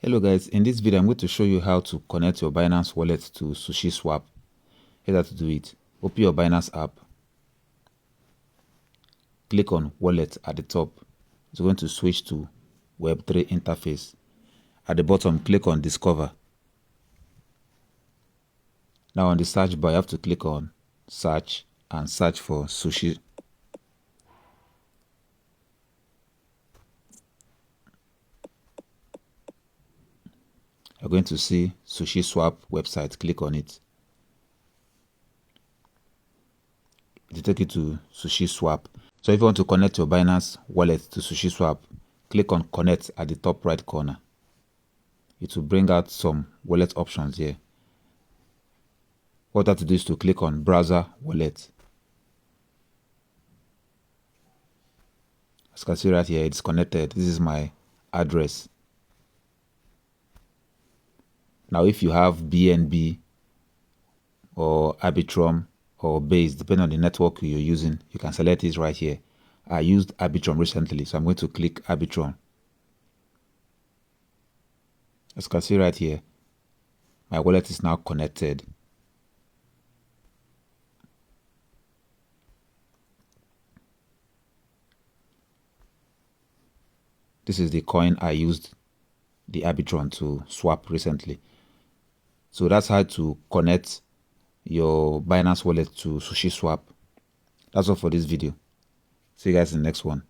Hello guys, in this video I'm going to show you how to connect your Binance wallet to SushiSwap. Here's how to do it. Open your Binance app. Click on wallet at the top. It's going to switch to Web3 interface. At the bottom, click on discover. Now on the search bar, you have to click on search and search for Sushi. You're going to see SushiSwap website. Click on it. It will take you to SushiSwap. So if you want to connect your Binance wallet to SushiSwap, click on connect at the top right corner. It will bring out some wallet options here. What you have to do is to click on browser wallet. As you can see right here, it's connected. This is my address. Now, if you have BNB or Arbitrum or Base, depending on the network you're using, you can select it right here. I used Arbitrum recently, so I'm going to click Arbitrum. As you can see right here, my wallet is now connected. This is the coin I used the Arbitrum to swap recently. So that's how to connect your Binance wallet to SushiSwap. That's all for this video. See you guys in the next one.